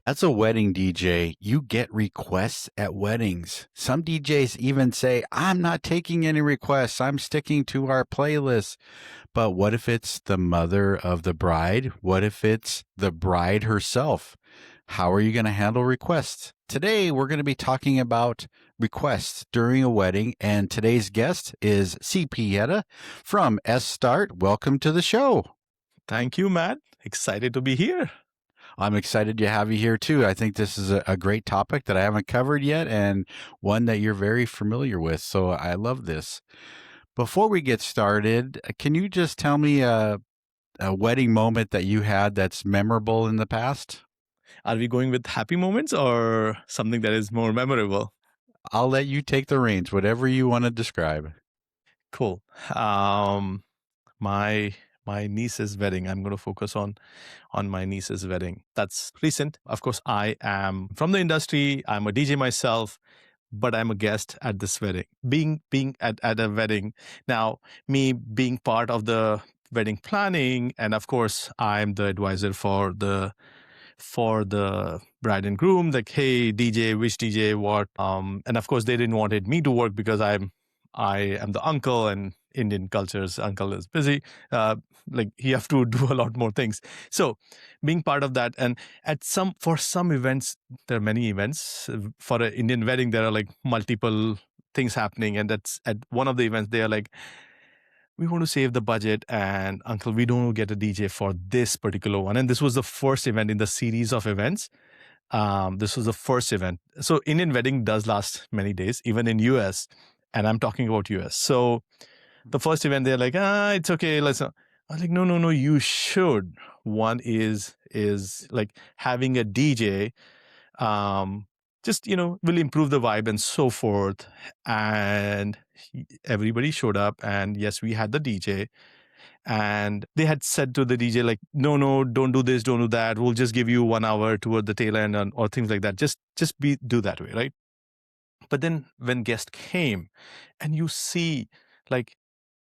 As a wedding DJ, you get requests at weddings. Some DJs even say, I'm not taking any requests. I'm sticking to our playlist. But what if it's the mother of the bride? What if it's the bride herself? How are you going to handle requests? Today, we're going to be talking about requests during a wedding. And today's guest is CP Heda from Esstart. Welcome to the show. Thank you, Matt. Excited to be here. I'm excited to have you here too. I think this is a great topic that I haven't covered yet and one that you're very familiar with. So I love this. Before we get started, can you just tell me a wedding moment that you had that's memorable in the past? Are we going with happy moments or something that is more memorable? I'll let you take the reins, whatever you want to describe. Cool. Um, my my niece's wedding. I'm going to focus on my niece's wedding. That's recent. Of course, I am from the industry. I'm a DJ myself, but I'm a guest at this wedding. Being at a wedding now, me being part of the wedding planning, and of course, I'm the advisor for the bride and groom, like, hey, DJ, which DJ, what, and of course they didn't wanted me to work because I am the uncle, and Indian culture's uncle is busy, like he have to do a lot more things. So being part of that, and for some events, there are many events. For an Indian wedding, there are like multiple things happening, and that's at one of the events they are like, we want to save the budget, and uncle, we don't get a DJ for this particular one. And this was the first event in the series of events. This was the first event. So Indian wedding does last many days, even in US, and I'm talking about US. So the first event, they're like, it's okay, let's not. I was like, no, no, no, you should. One is like having a DJ, just will improve the vibe and so forth. And everybody showed up, and yes, we had the DJ, and they had said to the DJ like, no, no, don't do this, don't do that, we'll just give you 1 hour toward the tail end, or things like that. Just do that way, right? But then when guest came, and you see like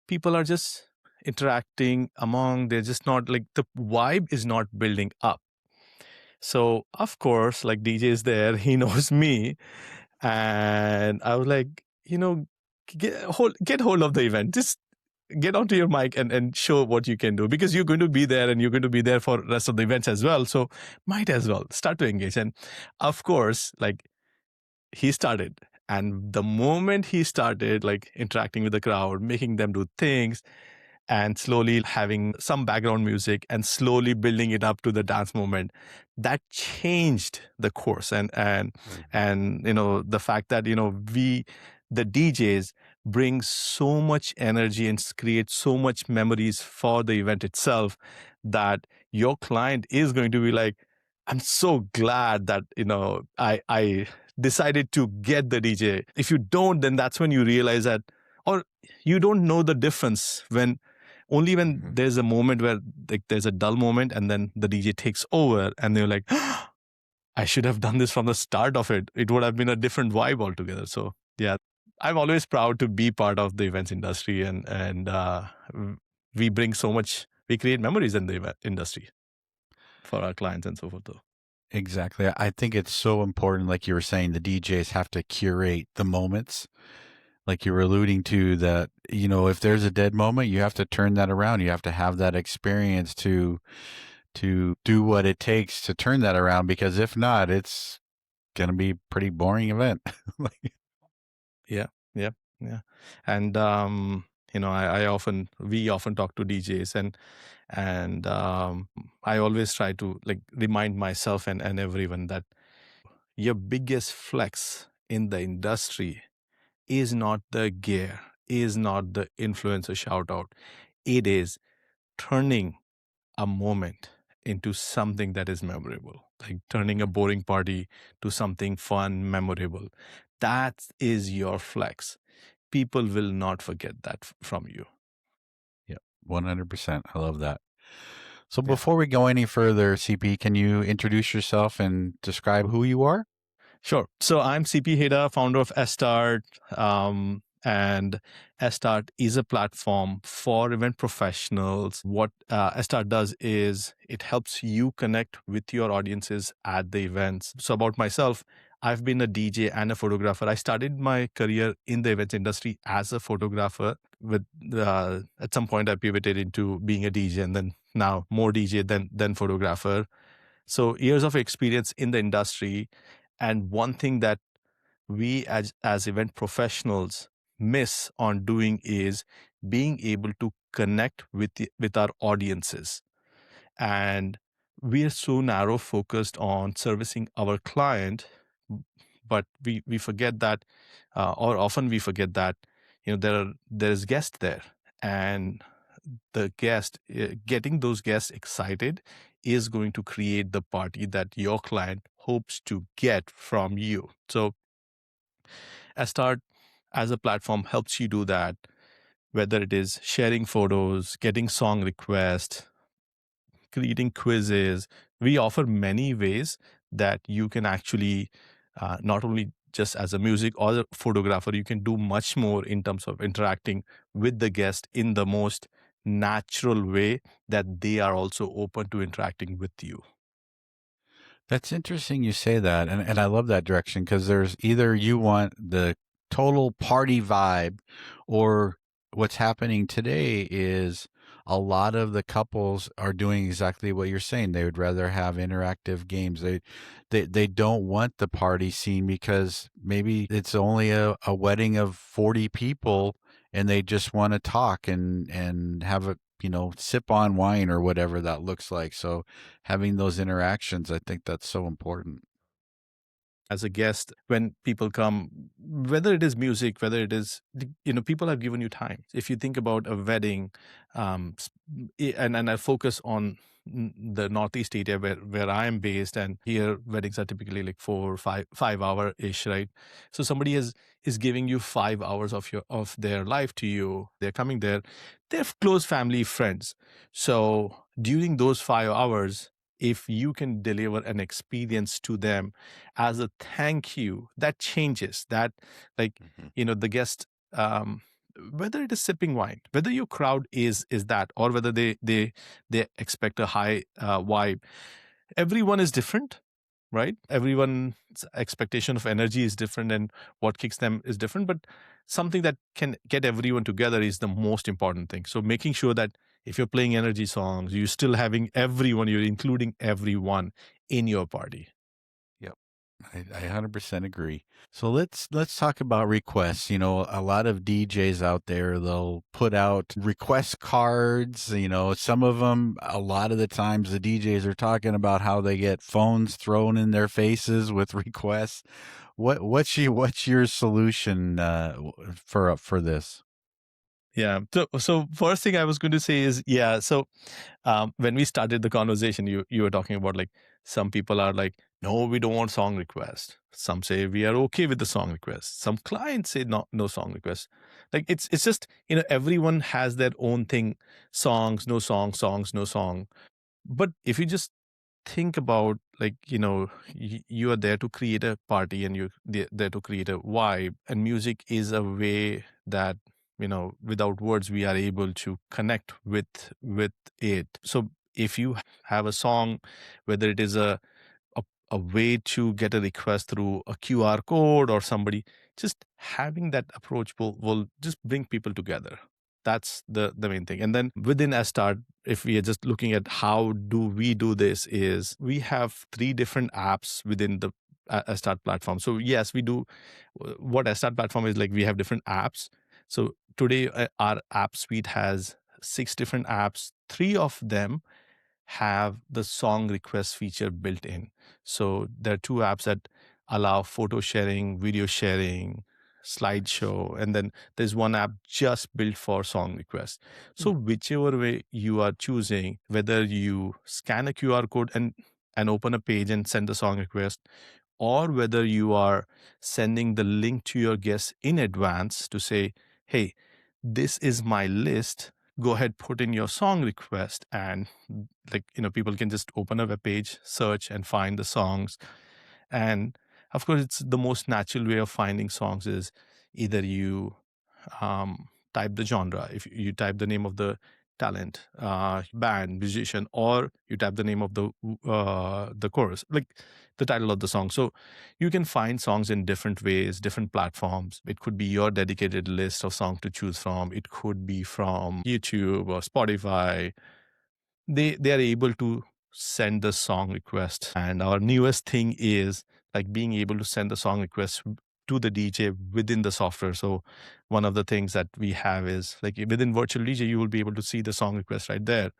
people are just interacting among, they're just not like, the vibe is not building up. So of course, like, DJ is there, he knows me, and I was like, get hold of the event, just get onto your mic and show what you can do, because you're going to be there, and you're going to be there for rest of the events as well, so might as well start to engage. And of course, like, he started, and the moment he started like interacting with the crowd, making them do things, and slowly having some background music and slowly building it up to the dance moment, that changed the course. And the fact that we, the DJs, bring so much energy and create so much memories for the event itself, that your client is going to be like, I'm so glad that I decided to get the DJ. If you don't, then that's when you realize that, or you don't know the difference when there's a moment where, like, there's a dull moment, and then the DJ takes over, and they're like, I should have done this from the start of it. It would have been a different vibe altogether. So yeah, I'm always proud to be part of the events industry, and we bring so much. We create memories in the event industry for our clients and so forth. Though. Exactly. I think it's so important, like you were saying, the DJs have to curate the moments. Like you were alluding to that, if there's a dead moment, you have to turn that around. You have to have that experience to do what it takes to turn that around, because if not, it's going to be a pretty boring event. Yeah, yeah, yeah. And we often talk to DJs, and I always try to, like, remind myself and everyone that your biggest flex in the industry is not the gear, is not the influencer shout out. It is turning a moment into something that is memorable, like turning a boring party to something fun, memorable. That is your flex. People will not forget that from you. Yeah, 100%. I love that. So Yeah. before we go any further, CP, can you introduce yourself and describe who you are? Sure. So I'm CP Heda, founder of Esstart. And Esstart is a platform for event professionals. What Esstart does is it helps you connect with your audiences at the events. So, about myself, I've been a DJ and a photographer. I started my career in the events industry as a photographer. With at some point, I pivoted into being a DJ, and then now more DJ than photographer. So years of experience in the industry, and one thing that we as event professionals miss on doing is being able to connect with our audiences. And we are so narrow focused on servicing our client, but we forget that, or often we forget that, there's guest there, and the guest, getting those guests excited is going to create the party that your client hopes to get from you. So Start as a platform helps you do that, whether it is sharing photos, getting song requests, creating quizzes. We offer many ways that you can actually, not only just as a music or a photographer, you can do much more in terms of interacting with the guest in the most natural way that they are also open to interacting with you. That's interesting you say that. And I love that direction because there's either you want the total party vibe, or what's happening today is a lot of the couples are doing exactly what you're saying. They would rather have interactive games. They don't want the party scene because maybe it's only a wedding of 40 people and they just want to talk and have a sip on wine or whatever that looks like. So having those interactions, I think that's so important. As a guest, when people come, whether it is music, whether it is, people have given you time. If you think about a wedding, and I focus on the Northeast area where I am based, and here weddings are typically like 4 or 5 hour ish, right? So somebody is giving you 5 hours of their life to you. They're coming there, they're close family, friends. So during those 5 hours, if you can deliver an experience to them as a thank you, that changes that. Like, Mhm. the guest, whether it is sipping wine, whether your crowd is that, or whether they expect a high vibe, everyone is different, right? Everyone's expectation of energy is different, and what kicks them is different, but something that can get everyone together is the most important thing. So making sure that if you're playing energy songs, you're still having everyone, you're including everyone in your party. Yep. I 100% agree. So let's talk about requests. A lot of DJs out there, they'll put out request cards. Some of them, a lot of the times, the DJs are talking about how they get phones thrown in their faces with requests. What's your solution for this? Yeah. So first thing I was going to say is, yeah. So when we started the conversation, you were talking about, like, some people are like, no, we don't want song request. Some say we are okay with the song request. Some clients say no song request. Like, it's just, everyone has their own thing. Songs, no song, songs, no song. But if you just think about, like, you are there to create a party, and you're there to create a vibe, and music is a way that, without words, we are able to connect with it. So if you have a song, whether it is a way to get a request through a QR code or somebody, just having that approach will just bring people together. That's the main thing. And then within Start, if we are just looking at how do we do this, is we have 3 different apps within the Start platform. So yes, we do what Start platform is like. We have different apps. So today, our app suite has 6 different apps. 3 of them have the song request feature built in. So there are 2 apps that allow photo sharing, video sharing, Nice. slideshow, and then there's one app just built for song requests. Hmm. So whichever way you are choosing, whether you scan a QR code and open a page and send the song request, or whether you are sending the link to your guests in advance to say, hey, this is my list, go ahead, put in your song request, and, like, people can just open a web page, search, and find the songs. And of course, it's the most natural way of finding songs is either you type the genre, if you type the name of the talent, band, musician, or you type the name of the chorus, like the title of the song. So you can find songs in different ways, different platforms. It could be your dedicated list of songs to choose from. It could be from YouTube or Spotify. They are able to send the song request, and our newest thing is like being able to send the song request to the DJ within the software. So one of the things that we have is like within virtual DJ you will be able to see the song request right there.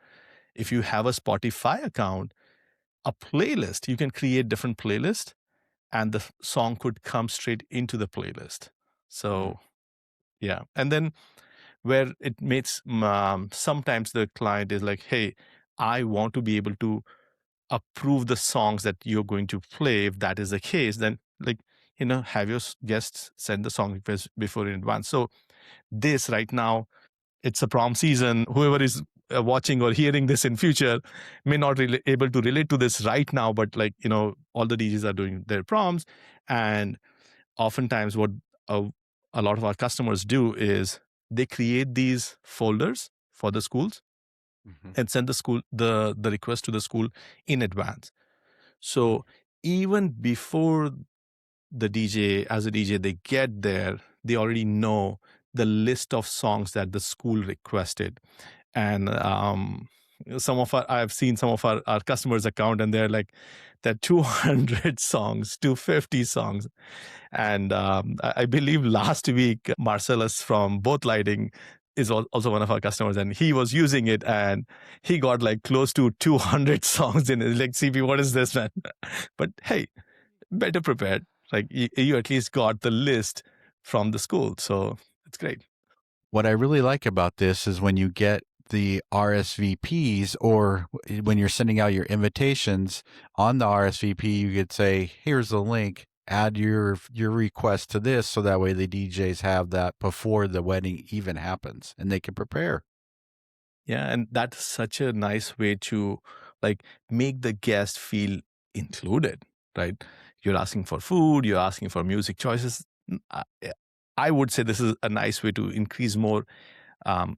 If you have a Spotify account, a playlist, you can create different playlists and the song could come straight into the playlist. Mm. So yeah. And then where it makes sometimes the client is like, hey, I want to be able to approve the songs that you're going to play. If that is the case, then like, have your guests send the song request before in advance. So this right now, it's a prom season. Whoever is watching or hearing this in future may not really able to relate to this right now, but like, all the DJs are doing their proms. And oftentimes what a, a lot of our customers do is they create these folders for the schools Mhm. and send the request to the school in advance. Mm. So even before the DJ, as a DJ, they get there, they already know the list of songs that the school requested. And I've seen some of our customers' account, and they're like, they're 200 songs, 250 songs. And I believe last week, Marcellus from Both Lighting is also one of our customers, and he was using it, and he got like close to 200 songs in it. Like, CP, what is this, man? But hey, better prepared. Like you at least got the list from the school, so it's great. What I really like about this is when you get the RSVPs or when you're sending out your invitations on the RSVP, you could say, here's the link, add your request to this, so that way the DJs have that before the wedding even happens and they can prepare. Yeah, and that's such a nice way to like make the guest feel included, right? You're asking for food, you're asking for music choices. I would say this is a nice way to increase more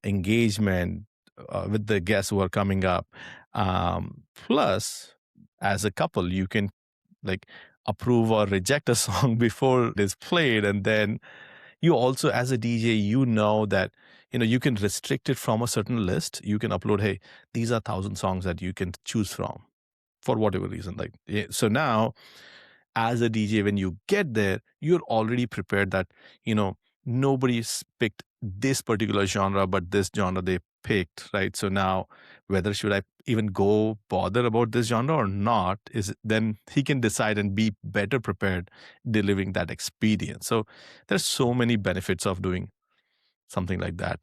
engagement with the guests who are coming up. Plus, as a couple, you can like approve or reject a song before it is played, and then you also, as a DJ, you know that you can restrict it from a certain list. You can upload, hey, these are 1,000 songs that you can choose from for whatever reason. Like, so now as a DJ, when you get there, you're already prepared that, nobody's picked this particular genre, but this genre they picked, right? So now, whether should I even go bother about this genre or not, is then he can decide and be better prepared delivering that experience. So there's so many benefits of doing something like that.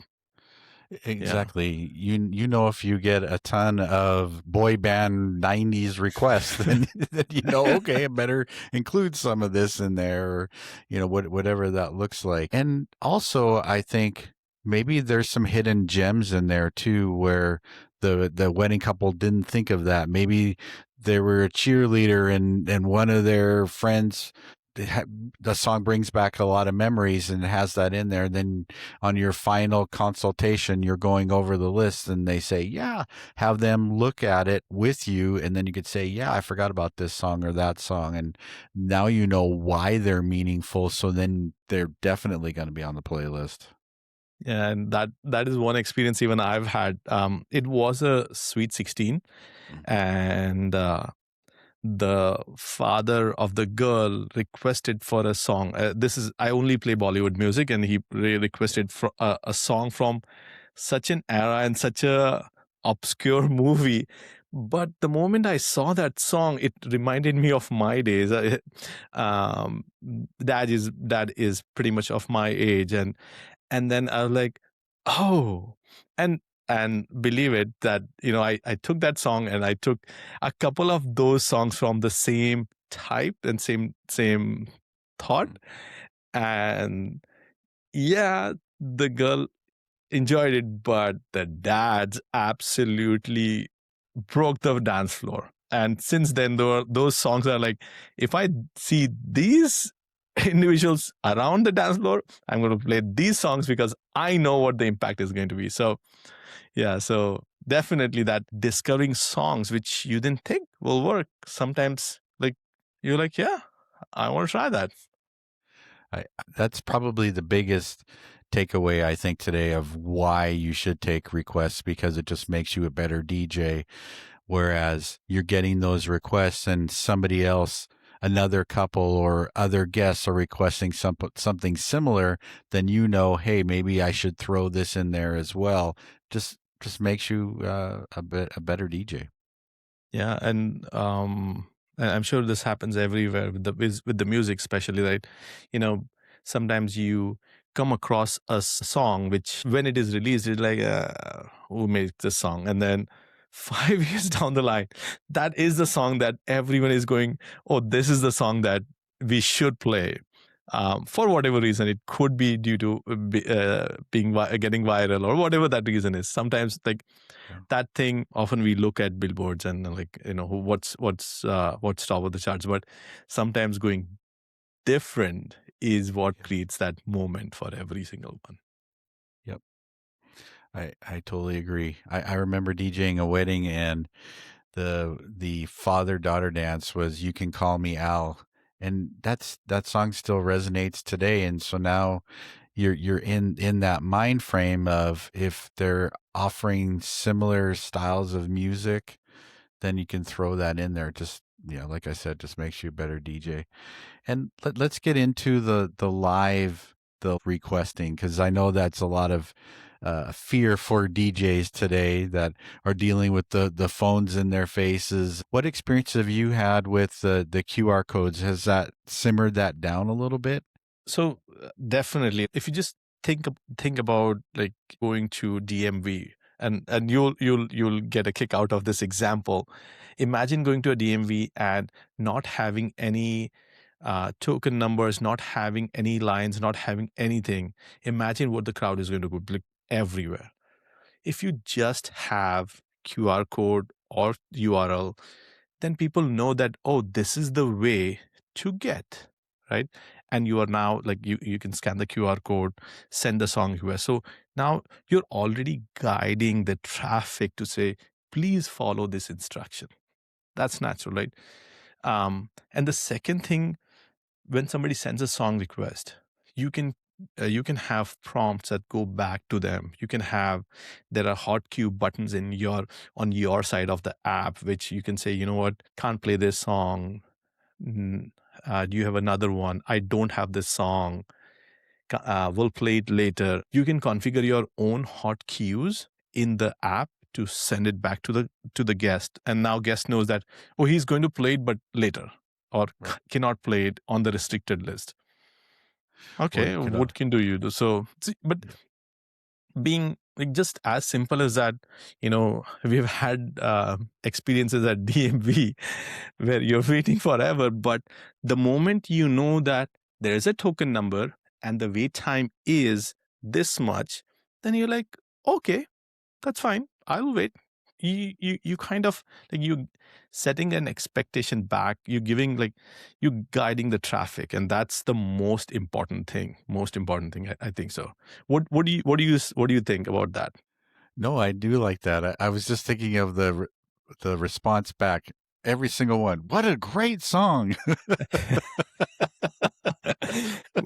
Yeah. Exactly. If you get a ton of boy band 90s requests, then okay, I better include some of this in there, or whatever that looks like. And also, I think maybe there's some hidden gems in there too, where the wedding couple didn't think of that. Maybe they were a cheerleader and one of their friends, the song brings back a lot of memories and has that in there. Then on your final consultation, you're going over the list and they say, yeah, have them look at it with you. And then you could say, yeah, I forgot about this song or that song. And now you know why they're meaningful. So then they're definitely going to be on the playlist. Yeah, and that is one experience even I've had. It was a Sweet 16, Mm. and the father of the girl requested for a song. This is I only play Bollywood music, and he requested for a song from such an era and such a obscure movie. But the moment I saw that song, it reminded me of my days. Um, dad is pretty much of my age, and then I was like, oh, and believe it that I took that song and I took a couple of those songs from the same type and same thought, Mm. and yeah, the girl enjoyed it, but the dads absolutely broke the dance floor. And since then, those songs are like, if I see these individuals around the dance floor, I'm going to play these songs because I know what the impact is going to be. So yeah, so definitely that discovering songs which you didn't think will work. Sometimes like you're like, yeah, I want to try that. I, that's probably the biggest takeaway I think today of why you should take requests, because it just makes you a better DJ. Whereas you're getting those requests and somebody else, another couple or other guests are requesting something similar, then you know, hey, maybe I should throw this in there as well. Just makes you a better DJ. Yeah, and I'm sure this happens everywhere with the music, especially, right? You know, sometimes you come across a song which, when it is released, it's like, who made this song? And then 5 years down the line, that is the song that everyone is going, oh, this is the song that we should play. For whatever reason, it could be due to getting viral or whatever that reason is. Sometimes, like Yeah. that thing, often we look at billboards and like, what's top of the charts, but sometimes going different is what Yeah. creates that moment for every single one. Yep. I totally agree. I remember DJing a wedding, and the father daughter dance was "You Can Call Me Al," and that song still resonates today. And so now you're in that mind frame of, if they're offering similar styles of music, then you can throw that in there. Just, like I said, just makes you a better DJ. And let's get into the live, the requesting, because I know that's a lot of fear for DJs today that are dealing with the phones in their faces. What experience have you had with the QR codes? Has that simmered that down a little bit? So definitely, if you just think about like going to DMV, and you'll get a kick out of this example. Imagine going to a DMV and not having any token numbers, not having any lines, not having anything. Imagine what the crowd is going to go like everywhere. If you just have QR code or URL, then people know that, oh, this is the way to get, right? And you are now like, you can scan the QR code, send the song here. So now you're already guiding the traffic to say, please follow this instruction. That's natural, right? And the second thing, when somebody sends a song request, you can you can have prompts that go back to them. You can have, there are hot queue buttons on your side of the app, which you can say, you know what, can't play this song. Do you have another one? I don't have this song. We'll play it later. You can configure your own hot queues in the app to send it back to the guest, and now guest knows that, oh, he's going to play it but later, or Right. cannot play it on the restricted list. Or Okay, you could, what can do you do? So but yeah. being like just as simple as that, we've had experiences at DMV where you're waiting forever, but the moment you know that there is a token number and the wait time is this much, then you're like, okay, that's fine, I'll wait. You kind of like, you setting an expectation back, you giving like, you guiding the traffic, and that's the most important thing, I think so. What do you think about that? No, I do like that. I was just thinking of the response back. Every single one. What a great song!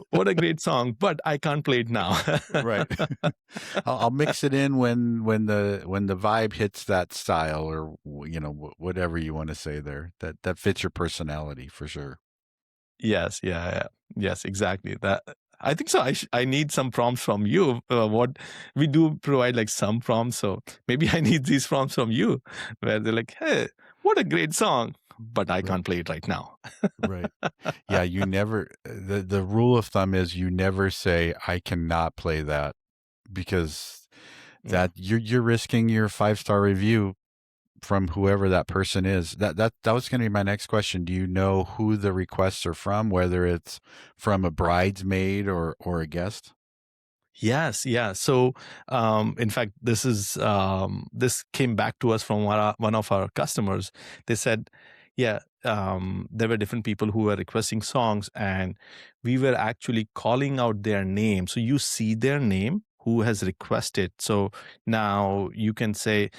What a great song, but I can't play it now. Right. I'll mix it in when the vibe hits that style, or whatever you want to say there. That fits your personality for sure. Yes, yeah, yeah. Yes, exactly. That, I think so. I need some prompts from you. What we do provide like some prompts, so maybe I need these prompts from you, where they're like, "Hey, what a great song, but I Right. can't play it right now." Right. Yeah, you never, the rule of thumb is you never say I cannot play that, because Yeah. that you're risking your 5-star review from whoever that person is. That was going to be my next question. Do you know who the requests are from, whether it's from a bridesmaid or a guest? Yes, yeah. So, in fact, this came back to us from one of our customers. They said, "Yeah, there were different people who were requesting songs, and we were actually calling out their name. So you see their name who has requested. So now you can say,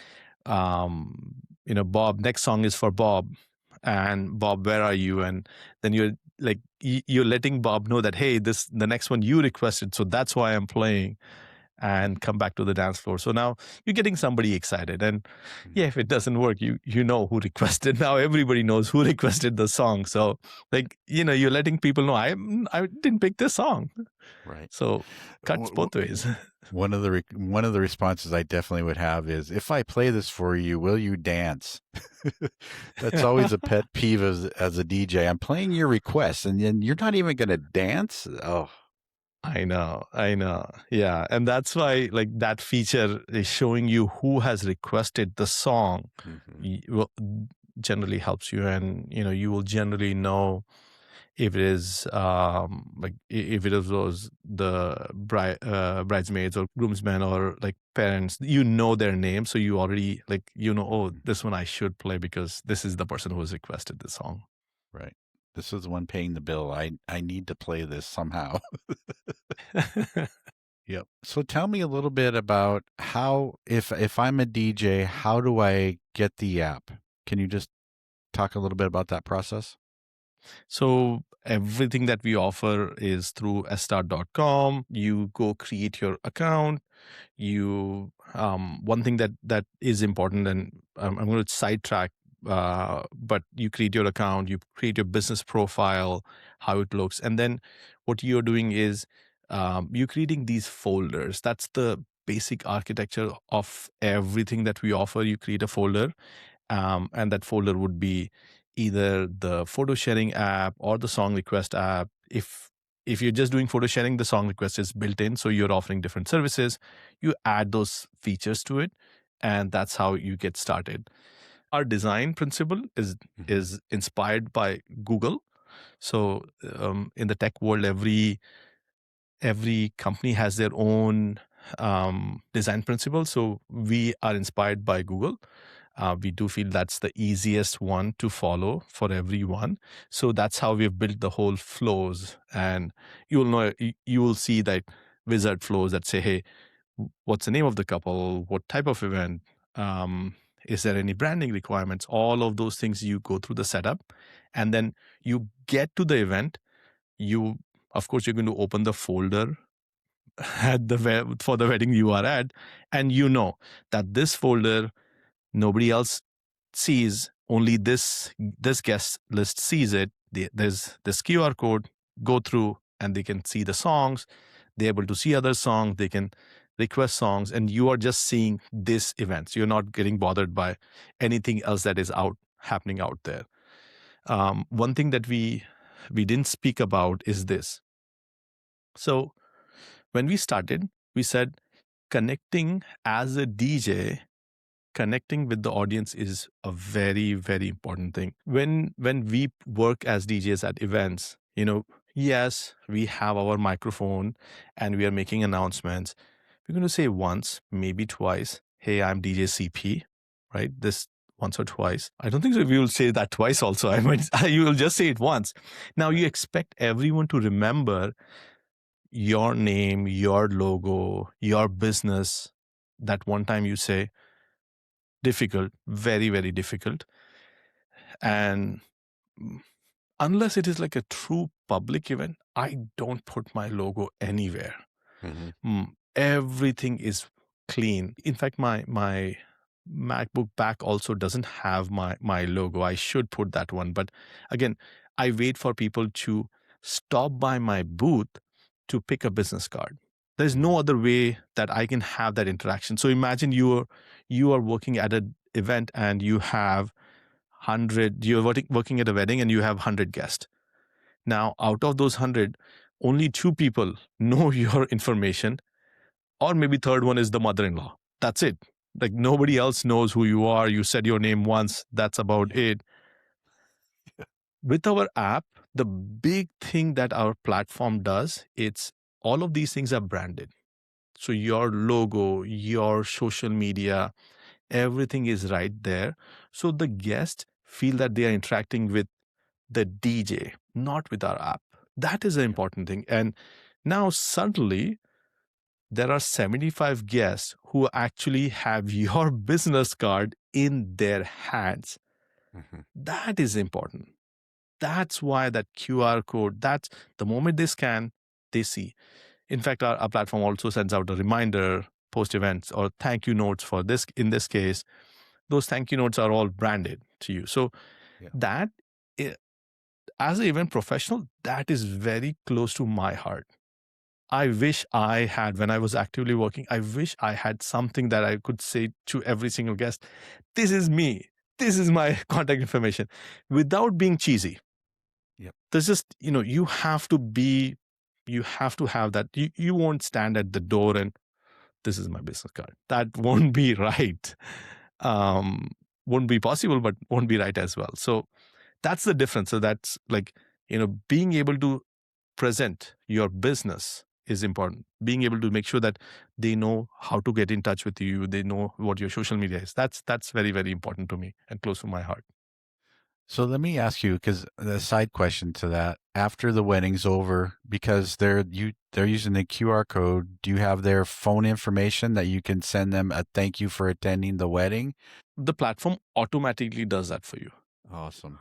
Bob, next song is for Bob, and Bob, where are you? And then you're like, you're letting Bob know that, hey, the next one you requested, so that's why I'm playing, and come back to the dance floor. So now you're getting somebody excited. And yeah, if it doesn't work, you know who requested. Now everybody knows who requested the song. So like, you're letting people know I didn't pick this song. Right. So cuts both ways. One of the responses I definitely would have is, if I play this for you, will you dance? That's always a pet peeve as a DJ. I'm playing your request and then you're not even going to dance. Oh, I know. Yeah. And that's why like that feature is showing you who has requested the song will generally helps you. And, you will generally know if it is like if it is those the bridesmaids or groomsmen or like parents, their name. So you already like, oh, this one I should play because this is the person who has requested the song. right. This is the one paying the bill. I need to play this somehow. Yep. So tell me a little bit about how, if I'm a DJ, how do I get the app? Can you just talk a little bit about that process? So everything that we offer is through Esstart.com. You go create your account. You one thing that is important, and I'm going to sidetrack, but you create your account, you create your business profile, how it looks, and then what you're doing is you're creating these folders. That's the basic architecture of everything that we offer. You create a folder, and that folder would be either the photo sharing app or the song request app. If you're just doing photo sharing, the song request is built in, so you're offering different services. You add those features to it, and that's how you get started. Our design principle is inspired by Google. So in the tech world, every company has their own design principle. So we are inspired by Google. We do feel that's the easiest one to follow for everyone. So that's how we've built the whole flows. And you will see that wizard flows that say, hey, what's the name of the couple? What type of event? Is there any branding requirements? All of those things you go through the setup, and then you get to the event. Of course, you're going to open the folder for the wedding you are at, and you know that this folder nobody else sees, only this guest list sees it. There's this QR code, go through, and they can see the songs. They're able to see other songs. They can request songs, and you are just seeing this event. So you're not getting bothered by anything else that is happening out there. One thing that we didn't speak about is this. So when we started, we said connecting as a DJ, connecting with the audience is a very, very important thing. When we work as DJs at events, yes, we have our microphone and we are making announcements. We're going to say once, maybe twice, hey, I'm DJ CP, right? This once or twice. I don't think so. We will say that twice also. You will just say it once. Now you expect everyone to remember your name, your logo, your business. That one time you say, difficult, very, very difficult. And unless it is like a true public event, I don't put my logo anywhere. Everything is clean. In fact, my MacBook back also doesn't have my logo. I should put that one. But again, I wait for people to stop by my booth to pick a business card. There's no other way that I can have that interaction. So imagine you are working at an event and you have 100, you're working at a wedding and you have 100 guests. Now, out of those 100, only 2 people know your information, or maybe third one is the mother-in-law. That's it. Like nobody else knows who you are. You said your name once. That's about it. With our app, the big thing that our platform does, it's all of these things are branded. So your logo, your social media, everything is right there. So the guests feel that they are interacting with the DJ, not with our app. That is an important thing. And now suddenly there are 75 guests who actually have your business card in their hands. Mhm. That is important. That's why that QR code, that's the moment they scan, they see. In fact, our platform also sends out a reminder, post events, or thank you notes for this. In this case, those thank you notes are all branded to you. So Yeah. that, as an event professional, that is very close to my heart. I wish I had, when I was actively working, I wish I had something that I could say to every single guest, this is me. This is my contact information, without being cheesy. Yep. There's just, you have to have that. You won't stand at the door and this is my business card. That won't be right. Um, won't be possible, but won't be right as well. So that's the difference. So that's like, being able to present your business is important. Being able to make sure that they know how to get in touch with you, they know what your social media is. That's very, very important to me and close to my heart. So let me ask you, because the side question to that: after the wedding's over, because they're using the QR code, do you have their phone information that you can send them a thank you for attending the wedding? The platform automatically does that for you. Awesome.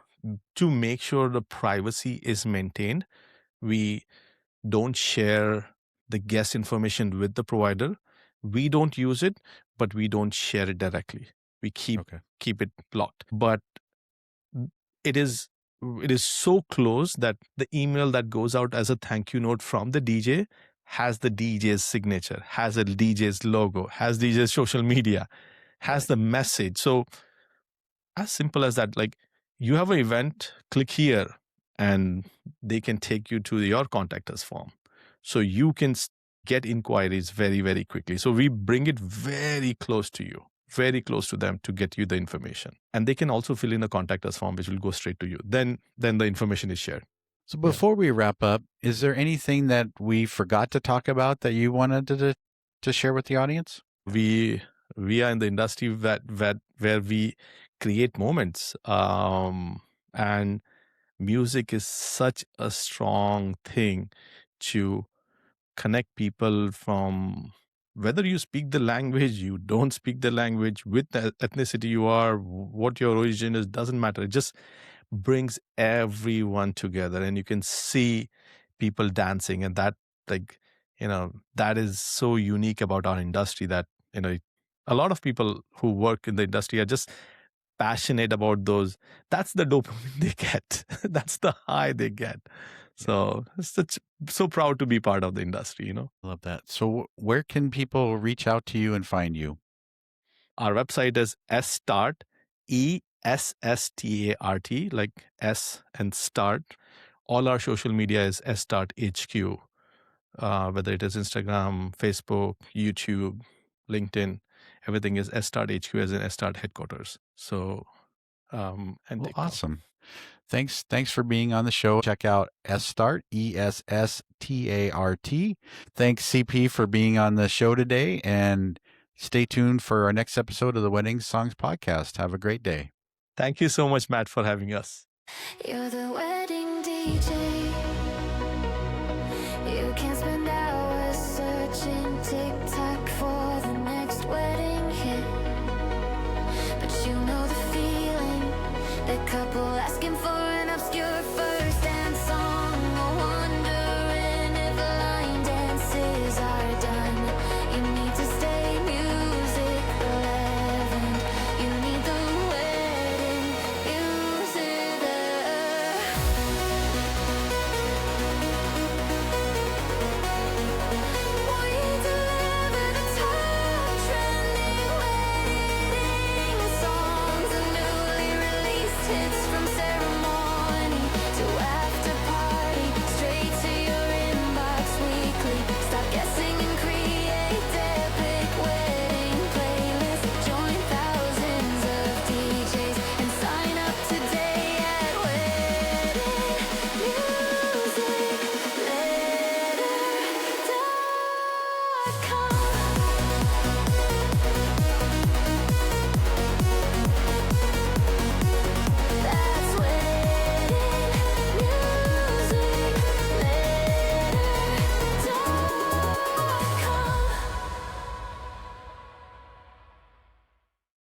To make sure the privacy is maintained, we don't share the guest information with the provider. We don't use it, but we don't share it directly. We Okay. keep it locked. But it is so close that the email that goes out as a thank you note from the DJ has the DJ's signature, has a DJ's logo, has DJ's social media, has Right. the message. So as simple as that, like, you have an event, click here and they can take you to your contact us form. So you can get inquiries very, very quickly. So we bring it very close to you, very close to them to get you the information. And they can also fill in a contact us form, which will go straight to you. Then the information is shared. So before we wrap up, is there anything that we forgot to talk about that you wanted to share with the audience? We are in the industry where we create moments, and music is such a strong thing to connect people, from whether you speak the language, you don't speak the language, with the ethnicity you are, what your origin is, doesn't matter. It just brings everyone together and you can see people dancing, and that, like, that is so unique about our industry, that a lot of people who work in the industry are just passionate about those. That's the dopamine they get. That's the high they get. So so proud to be part of the industry. Love that. So where can people reach out to you and find you? Our website is Esstart, Esstart, like S and start. All our social media is Esstart HQ, whether it is Instagram, Facebook, YouTube, LinkedIn. Everything is Esstart HQ, as in Esstart headquarters. So, and Well, TikTok. awesome. Thanks for being on the show. Check out Esstart, Esstart. Thanks, CP, for being on the show today, and stay tuned for our next episode of the Wedding Songs podcast. Have a great day. Thank you so much, Matt, for having us. You're the wedding DJ. You can spend hours searching TikTok for the next wedding hit, but you know the feeling, the couple asking for an obscure photo.